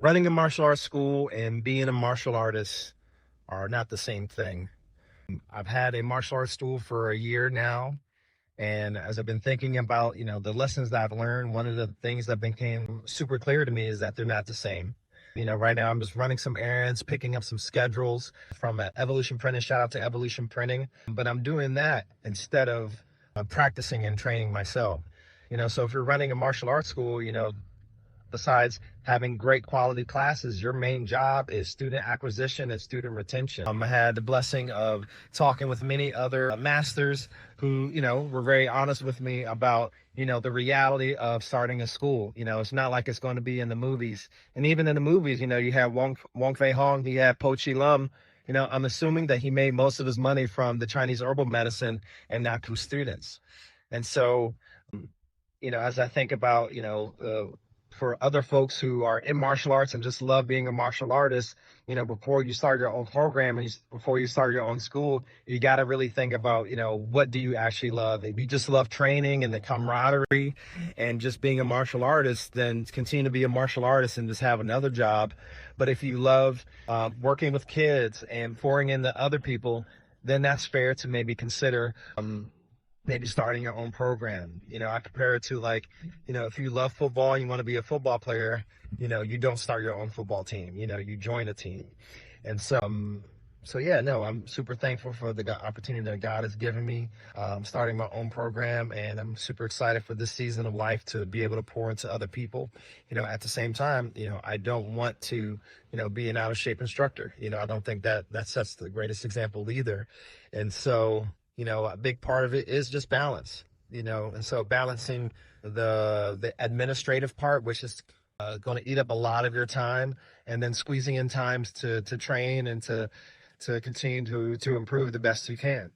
Running a martial arts school and being a martial artist are not the same thing. I've had a martial arts school for a year now, and as I've been thinking about, the lessons that I've learned, one of the things that became super clear to me is that they're not the same. Right now I'm just running some errands, picking up some schedules from Evolution Printing. Shout out to Evolution Printing, but I'm doing that instead of practicing and training myself. So if you're running a martial arts school, besides having great quality classes, your main job is student acquisition and student retention. I had the blessing of talking with many other masters who, were very honest with me about, the reality of starting a school. It's not like it's going to be in the movies. And even in the movies, you have Wong Fei Hong, you have Po Chi Lum. I'm assuming that he made most of his money from the Chinese herbal medicine and not from students. And so, as I think about, for other folks who are in martial arts and just love being a martial artist, before you start your own program and before you start your own school, you got to really think about, what do you actually love? If you just love training and the camaraderie and just being a martial artist, then continue to be a martial artist and just have another job. But if you love working with kids and pouring into other people, then that's fair to maybe consider maybe starting your own program. I compare it to like, if you love football and you want to be a football player, you don't start your own football team, you join a team. And so yeah, no, I'm super thankful for the opportunity that God has given me, starting my own program, and I'm super excited for this season of life to be able to pour into other people. At the same time, I don't want to, be an out of shape instructor. I don't think that sets the greatest example either. And so, a big part of it is just balance, and so balancing the administrative part, which is going to eat up a lot of your time, and then squeezing in times to train and to continue to improve the best you can.